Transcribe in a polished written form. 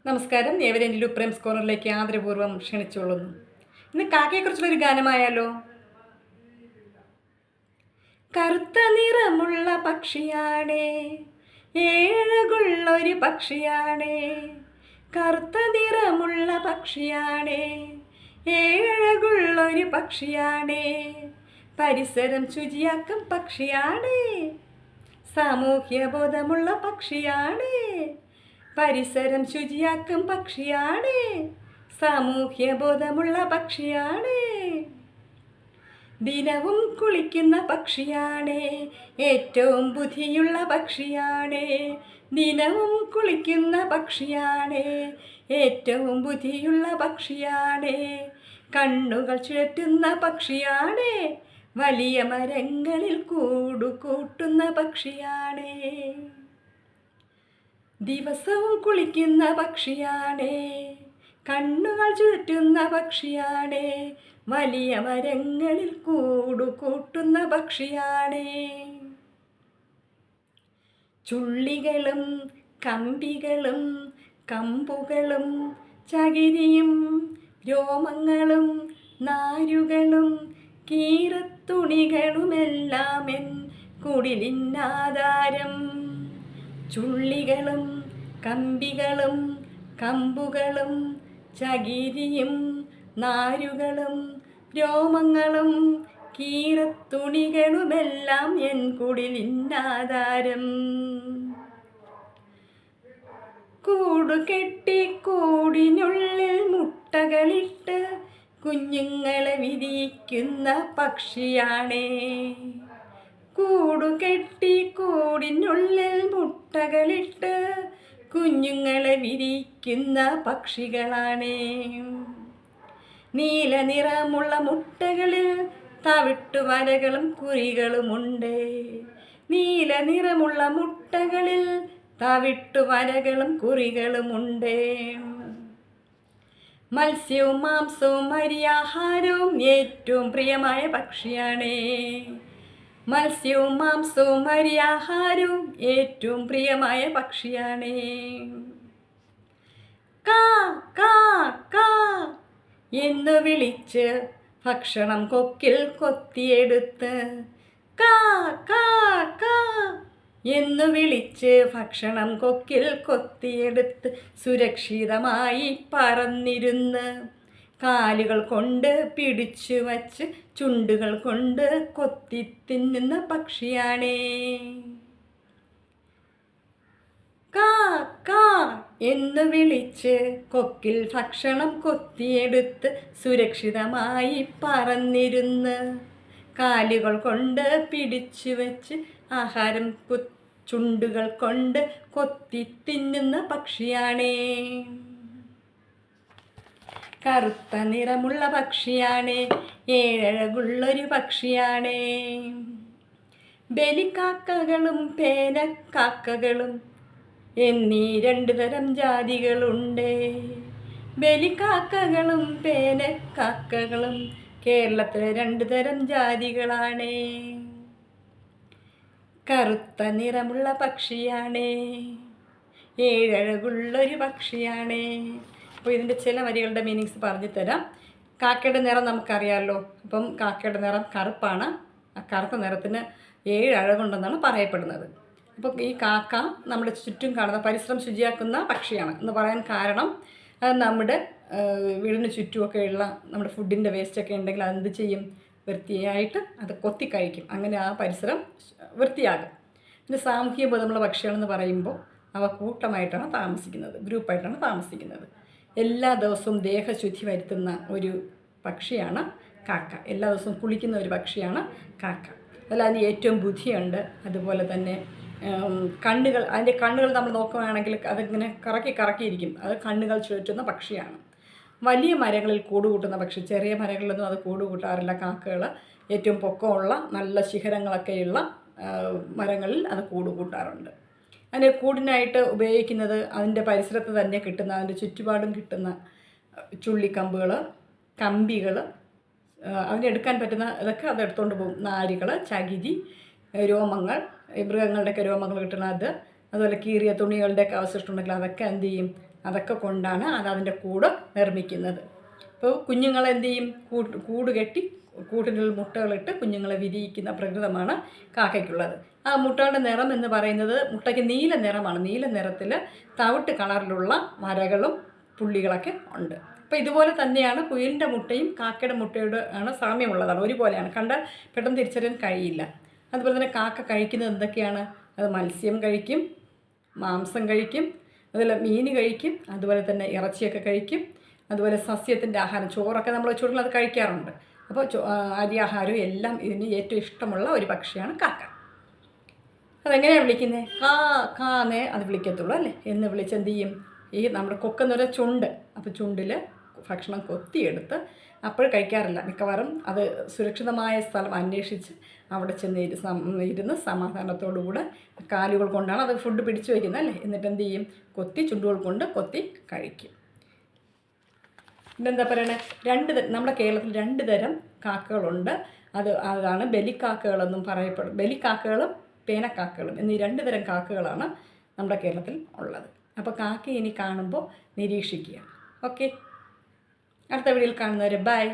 നമസ്കാരം, ഏവരെയും ലുപ്രംസ് കോർണറിലേക്ക് ആദരപൂർവ്വം ക്ഷണിച്ചുകൊള്ളുന്നു. ഇന്ന് കാക്കയെക്കുറിച്ചുള്ളൊരു ഗാനമായാലോ? കറുത്ത നിറമുള്ള പക്ഷിയാണേ, ഏഴകുള്ളൊരു പക്ഷിയാണേ. കറുത്ത നിറമുള്ള പക്ഷിയാണേ, ഏഴകുള്ളൊരു പക്ഷിയാണേ. പരിസരം ശുചിയാക്കും പക്ഷിയാണേ, സാമൂഹ്യബോധമുള്ള പക്ഷിയാണേ. പരിസരം ശുചിയാക്കും പക്ഷിയാണ്, സാമൂഹ്യബോധമുള്ള പക്ഷിയാണ്. ദിനവും കുളിക്കുന്ന പക്ഷിയാണ്, ഏറ്റവും ബുദ്ധിയുള്ള പക്ഷിയാണ്. ദിനവും കുളിക്കുന്ന പക്ഷിയാണ്, ഏറ്റവും ബുദ്ധിയുള്ള പക്ഷിയാണ്. കണ്ണുകൾ ചുഴറ്റുന്ന പക്ഷിയാണ്, വലിയ മരങ്ങളിൽ കൂടുകൂട്ടുന്ന പക്ഷിയാണ്. ദിവസവും കുളിക്കുന്ന പക്ഷിയാണ്, കണ്ണുകൾ ചുറ്റുന്ന പക്ഷിയാണ്. വലിയ മരങ്ങളിൽ കൂടുകൂട്ടുന്ന പക്ഷിയാണ്. ചുള്ളികളും കമ്പികളും കമ്പുകളും ചകിരിയും രോമങ്ങളും നാരുകളും കീറത്തുണികളുമെല്ലാം എൻ കുടിലിനാധാരം. ചുള്ളികളും കമ്പികളും കമ്പുകളും ചകിരിയും നാരുകളും രോമങ്ങളും കീറത്തുണികളുമെല്ലാം എൻ കുടിലിനാധാരം. കൂടുകെട്ടി കൂടിനുള്ളിൽ മുട്ടകളിട്ട് കുഞ്ഞുങ്ങളെ വിരിയിക്കുന്ന പക്ഷിയാണേ. കൂടുകെട്ടി കൂടിനുള്ളിൽ മുട്ടകളിട്ട് കുഞ്ഞുങ്ങളെ വിരിയിക്കുന്ന പക്ഷികളാണ്. നീല നിറമുള്ള മുട്ടകളിൽ തവിട്ടുവരകളും കുറികളുമുണ്ട്. നീല നിറമുള്ള മുട്ടകളിൽ തവിട്ടുവരകളും കുറികളുമുണ്ട്. മത്സ്യവും മാംസവും അരിയാഹാരവും ഏറ്റവും പ്രിയമായ പക്ഷിയാണ്. മത്സ്യവും മാംസവും അരിയാഹാരവും ഏറ്റവും പ്രിയമായ പക്ഷിയാണ്. കാ കാ കാ എന്ന് വിളിച്ച് ഭക്ഷണം കൊക്കിൽ കൊത്തിയെടുത്ത്, കാ കാ കാ എന്ന് വിളിച്ച് ഭക്ഷണം കൊക്കിൽ കൊത്തിയെടുത്ത് സുരക്ഷിതമായി പറന്നിരുന്ന് കാലുകൾ കൊണ്ട് പിടിച്ചു വച്ച് ചുണ്ടുകൾ കൊണ്ട് കൊത്തി തിന്നുന്ന പക്ഷിയാണേ. കാ കാ എന്ന് വിളിച്ച് കൊക്കിൽ ഭക്ഷണം കൊത്തിയെടുത്ത് സുരക്ഷിതമായി പറന്നിരുന്ന് കാലുകൾ കൊണ്ട് പിടിച്ചു വച്ച് ആഹാരം ചുണ്ടുകൾ കൊണ്ട് കൊത്തി തിന്നുന്ന പക്ഷിയാണേ. കറുത്ത നിറമുള്ള പക്ഷിയാണ്, ഏഴകുള്ളൊരു പക്ഷിയാണ്. ബലിക്കാക്കകളും പേനക്കാക്കകളും എന്നീ രണ്ടു തരം ജാതികളുണ്ട്. ബലിക്കാക്കകളും പേനക്കാക്കകളും കേരളത്തിലെ രണ്ടു തരം ജാതികളാണ്. കറുത്ത നിറമുള്ള പക്ഷിയാണ്, ഏഴകുള്ളൊരു പക്ഷിയാണ്. അപ്പോൾ ഇതിൻ്റെ ചില വരികളുടെ മീനിങ്സ് പറഞ്ഞു തരാം. കാക്കയുടെ നിറം നമുക്കറിയാമല്ലോ. അപ്പം കാക്കയുടെ നിറം കറുപ്പാണ്. ആ കറുത്ത നിറത്തിന് 7 അഴകുണ്ടെന്നാണ് പറയപ്പെടുന്നത്. അപ്പം ഈ കാക്ക നമ്മുടെ ചുറ്റും കാണുന്ന പരിസരം ശുചിയാക്കുന്ന പക്ഷിയാണ് എന്ന് പറയാൻ കാരണം അത് നമ്മുടെ വീടിന് ചുറ്റുമൊക്കെയുള്ള നമ്മുടെ ഫുഡിൻ്റെ വേസ്റ്റൊക്കെ ഉണ്ടെങ്കിൽ അതെന്ത് ചെയ്യും, വൃത്തിയായിട്ട് അത് കൊത്തി കഴിക്കും. അങ്ങനെ ആ പരിസരം വൃത്തിയാകും. പിന്നെ സാമൂഹ്യ ബോധമുള്ള പക്ഷികളെന്ന് പറയുമ്പോൾ അവ കൂട്ടമായിട്ടാണ് താമസിക്കുന്നത്, ഗ്രൂപ്പായിട്ടാണ് താമസിക്കുന്നത്. എല്ലാ ദിവസവും ദേഹശുദ്ധി വരുത്തുന്ന ഒരു പക്ഷിയാണ് കാക്ക. എല്ലാ ദിവസവും കുളിക്കുന്ന ഒരു പക്ഷിയാണ് കാക്ക. അതിൽ അതിന് ഏറ്റവും ബുദ്ധിയുണ്ട്. അതുപോലെ തന്നെ അതിൻ്റെ കണ്ണുകൾ നമ്മൾ നോക്കുകയാണെങ്കിൽ അതിങ്ങനെ കറക്കിയിരിക്കും. അത് കണ്ണുകൾ ചുറ്റുന്ന പക്ഷിയാണ്. വലിയ മരങ്ങളിൽ കൂടുകൂട്ടുന്ന പക്ഷി. ചെറിയ മരങ്ങളിലൊന്നും അത് കൂടുകൂട്ടാറില്ല കാക്കകൾ. ഏറ്റവും പൊക്കമുള്ള നല്ല ശിഖരങ്ങളൊക്കെയുള്ള മരങ്ങളിൽ അത് കൂടുകൂട്ടാറുണ്ട്. അതിൻ്റെ കൂടിനായിട്ട് ഉപയോഗിക്കുന്നത് അതിൻ്റെ പരിസരത്ത് തന്നെ കിട്ടുന്ന, അതിൻ്റെ ചുറ്റുപാടും കിട്ടുന്ന ചുള്ളിക്കമ്പുകൾ, കമ്പികൾ, അതിനെടുക്കാൻ പറ്റുന്ന ഇതൊക്കെ അതെടുത്തുകൊണ്ട് പോകും. നാരുകൾ, ചകിരി, രോമങ്ങൾ, മൃഗങ്ങളുടെയൊക്കെ രോമങ്ങൾ കിട്ടുന്ന അതുപോലെ കീറിയ തുണികളുടെയൊക്കെ അവശിഷ്ടമുണ്ടെങ്കിൽ അതൊക്കെ എന്ത് ചെയ്യും, അതൊക്കെ കൊണ്ടാണ് അത് അതിൻ്റെ കൂട് നിർമ്മിക്കുന്നത്. ഇപ്പോൾ കുഞ്ഞുങ്ങളെ എന്ത് ചെയ്യും? കൂട് കെട്ടി കൂട്ടിനുള്ളിൽ മുട്ടകളിട്ട് കുഞ്ഞുങ്ങളെ വിരിയിക്കുന്ന പ്രകൃതമാണ് കാക്കയ്ക്കുള്ളത്. ആ മുട്ടകളുടെ നിറം എന്ന് പറയുന്നത് മുട്ടയ്ക്ക് നീല നിറമാണ്. നീല നിറത്തിൽ തവിട്ട് കളറിലുള്ള വരകളും പുള്ളികളൊക്കെ ഉണ്ട്. അപ്പോൾ ഇതുപോലെ തന്നെയാണ് കുയിലിൻ്റെ മുട്ടയും കാക്കയുടെ മുട്ടയുടെ ആണ് സാമ്യമുള്ളതാണ്, ഒരുപോലെയാണ്. കണ്ടാൽ പെട്ടെന്ന് തിരിച്ചറിയാൻ കഴിയില്ല. അതുപോലെ തന്നെ കാക്ക കഴിക്കുന്നത് എന്തൊക്കെയാണ്? അത് മത്സ്യം കഴിക്കും, മാംസം കഴിക്കും, അതുപോലെ മീൻ കഴിക്കും, അതുപോലെ തന്നെ ഇറച്ചിയൊക്കെ കഴിക്കും, അതുപോലെ സസ്യത്തിൻ്റെ ആഹാരം ചോറൊക്കെ നമ്മൾ വെച്ച് കൊടുക്കുന്നത് അത് കഴിക്കാറുണ്ട്. അപ്പോൾ അരി ആഹാരവും എല്ലാം ഇതിന് ഏറ്റവും ഇഷ്ടമുള്ള ഒരു പക്ഷിയാണ് കാക്ക. അതെങ്ങനെയാണ് വിളിക്കുന്നത്? കാ കാന്നേ അത് വിളിക്കത്തുള്ളൂ അല്ലേ. എന്ന് വിളിച്ച് എന്ത് ചെയ്യും? ഈ നമ്മുടെ കൊക്കെന്ന് പറഞ്ഞാൽ ചുണ്ട്. അപ്പോൾ ചുണ്ടിൽ ഭക്ഷണം കൊത്തിയെടുത്ത് അപ്പോൾ കഴിക്കാറില്ല. മിക്കവാറും അത് സുരക്ഷിതമായ സ്ഥലം അന്വേഷിച്ച് അവിടെ ചെന്ന് ഇരുന്ന് സമാധാനത്തോടുകൂടെ കാലുകൾ കൊണ്ടാണ് അത് ഫുഡ് പിടിച്ചു വയ്ക്കുന്നത് അല്ലേ. എന്നിട്ട് എന്ത് ചെയ്യും? ചുണ്ടുകൾ കൊണ്ട് കൊത്തി കഴിക്കും. പിന്നെന്താ പറയണേ? നമ്മുടെ കേരളത്തിൽ 2 തരം കാക്കകളുണ്ട്. അതാണ് ബലിക്കാക്കകളെന്നും പറയപ്പെടും. ബലിക്കാക്കകളും പേനക്കാക്കകളും എന്നീ 2 തരം കാക്കകളാണ് നമ്മുടെ കേരളത്തിൽ ഉള്ളത്. അപ്പോൾ കാക്കയെ ഇനി കാണുമ്പോൾ നിരീക്ഷിക്കുക. ഓക്കെ, അടുത്ത വീഡിയോയിൽ കാണുന്നവരെ ബൈ.